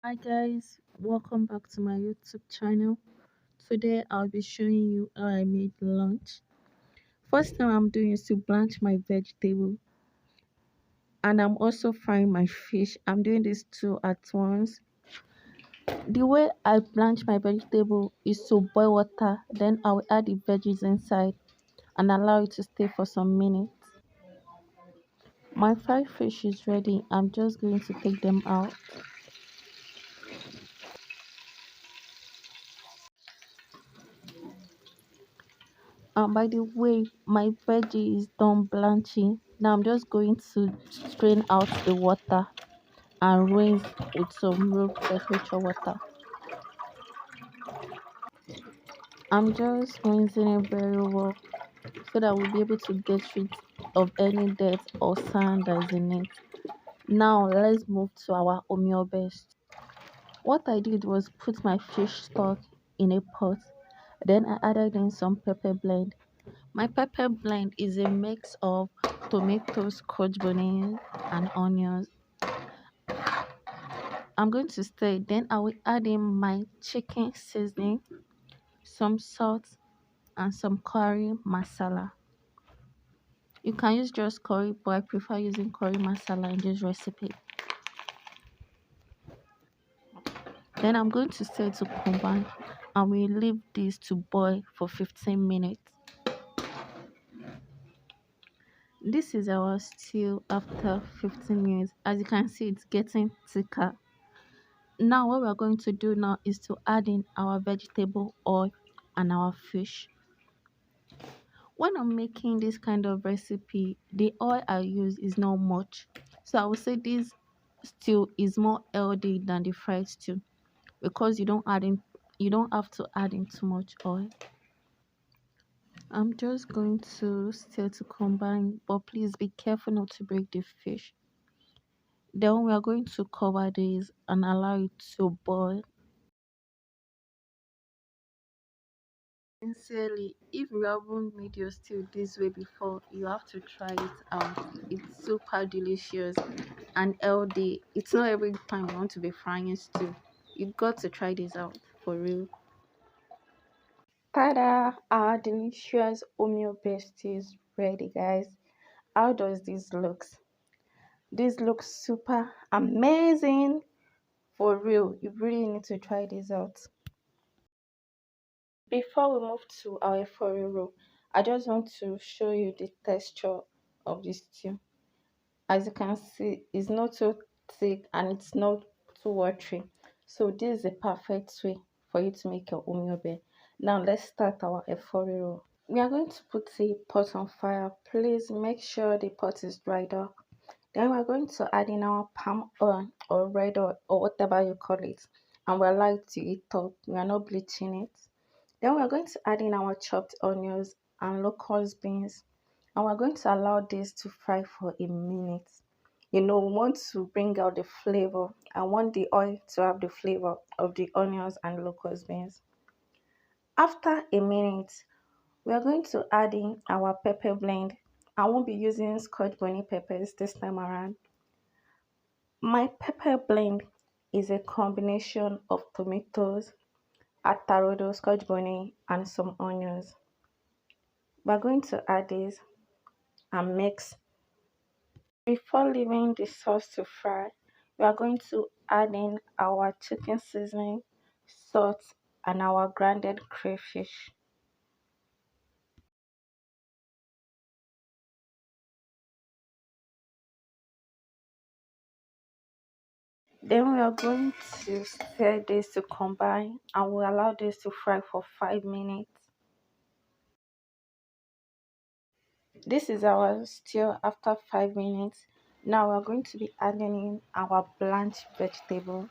Hi guys, welcome back to my YouTube channel. Today I'll be showing you how I made lunch. First thing I'm doing is to blanch my vegetable, and I'm also frying my fish. I'm doing these two at once. The way I blanch my vegetable is to boil water, then I'll add the veggies inside and allow it to stay for some minutes. My fried fish is ready. I'm just going to take them out. And by the way, my veggie is done blanching. Now I'm just going to strain out the water and rinse with some room temperature water. I'm just rinsing it very well so that we'll be able to get rid of any dirt or sand that is in it. Now let's move to our omiobe. What I did was put my fish stock in a pot. Then I added in some pepper blend. My pepper blend is a mix of tomatoes, scotch bonnet, and onions. I'm going to stir it. Then I will add in my chicken seasoning, some salt, and some curry masala. You can use just curry, but I prefer using curry masala in this recipe. Then I'm going to stir it to combine, and we leave this to boil for 15 minutes. This is our stew after 15 minutes. As you can see, it's getting thicker. Now what we're going to do now is to add in our vegetable oil and our fish. When I'm making this kind of recipe, the oil I use is not much. So I would say this stew is more healthy than the fried stew because you don't have to add in too much oil. I'm just going to stir to combine, but please be careful not to break the fish. Then we are going to cover this and allow it to boil. Sincerely, if you haven't made your stew this way before, you have to try it out. It's super delicious and healthy. It's not every time you want to be frying stew. You got to try this out for real. Tada! Our delicious omeo paste is ready, guys. How does this looks? This looks super amazing. For real, you really need to try this out. Before we move to our eforiro, I just want to show you the texture of this stew. As you can see, it's not too thick and it's not too watery. So this is a perfect way for you to make your umyobe. Now let's start our eforiro. We are going to put a pot on fire. Please make sure the pot is dried up. Then we're going to add in our palm oil or red oil or whatever you call it. And we're like to heat up. We are not bleaching it. Then we're going to add in our chopped onions and locust beans. And we're going to allow this to fry for a minute. You know, we want to bring out the flavor. I want the oil to have the flavor of the onions and locust beans. After a minute, we are going to add in our pepper blend. I won't be using scotch bonnet peppers this time around. My pepper blend is a combination of tomatoes, atarodo, scotch bonnet, and some onions. We're going to add this and mix. Before leaving the sauce to fry, we are going to add in our chicken seasoning, salt, and our grounded crayfish. Then we are going to stir this to combine and we'll allow this to fry for 5 minutes. This is our stew after 5 minutes. Now we're going to be adding in our blanched vegetable.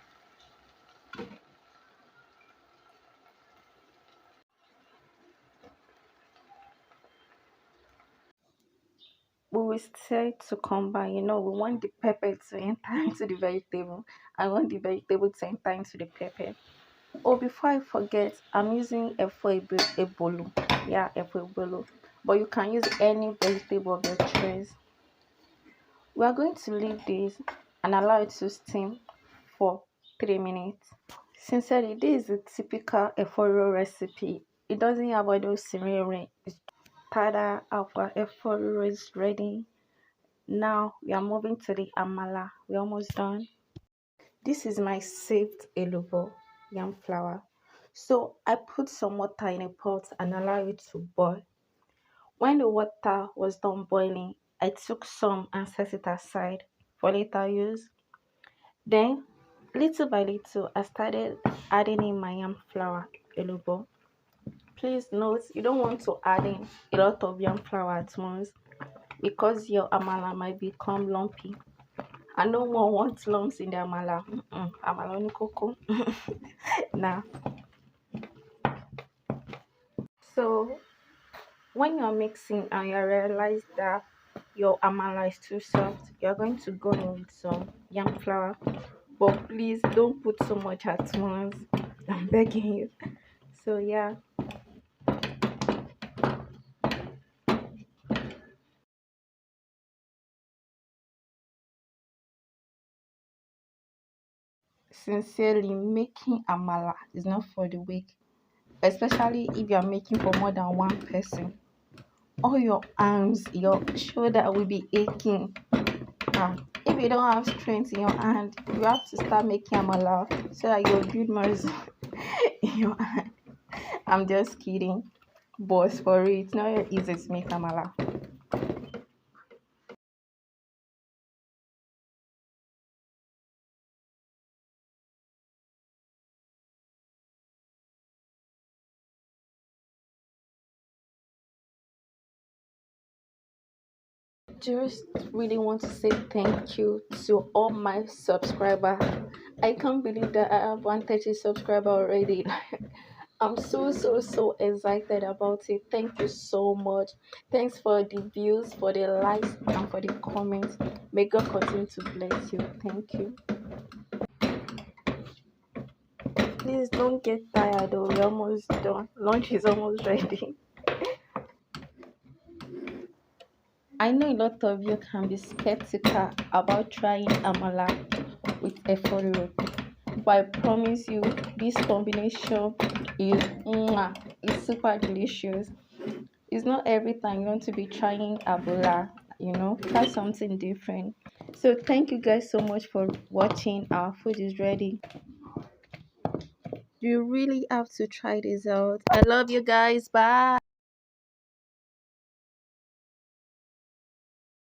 We will stir to combine. You know, we want the pepper to enter into the vegetable. I want the vegetable to enter into the pepper. Oh, before I forget, I'm using ebolo. Yeah, ebolo. But you can use any vegetable of your choice. We are going to leave this and allow it to steam for 3 minutes. Sincerely, this is a typical eforiro recipe. It doesn't have all those simmering. It's tada, our eforiro is ready. Now we are moving to the amala. We're almost done. This is my saved elubo yam flour. So I put some water in a pot and allow it to boil. When the water was done boiling, I took some and set it aside for later use. Then, little by little, I started adding in my yam flour elubo. Please note, you don't want to add in a lot of yam flour at once because your amala might become lumpy. And no one wants lumps in the amala. Amala oni koko. Now, so when you're mixing and you realize that your amala is too soft, you're going to go in with some yam flour. But please don't put so much at once. I'm begging you. So yeah, sincerely, making amala is not for the weak, especially if you're making for more than one person. All your arms, your shoulder will be aching. If you don't have strength in your hand, you have to start making amala so that you'll build muscle in your hand. I'm just kidding. But for it, it's not easy to make amala. Just really want to say thank you to all my subscribers. I can't believe that I have 130 subscribers already. I'm so excited about it. Thank you so much. Thanks for the views, for the likes, and for the comments. May God continue to bless you. Thank you. Please don't get tired though. We're almost done. Lunch is almost ready. I know a lot of you can be skeptical about trying amala with eforiro, but I promise you this combination is it's super delicious. It's not every time you want to be trying Ebola, try something different. So thank you guys so much for watching. Our food is ready. You really have to try this out. I love you guys. Bye.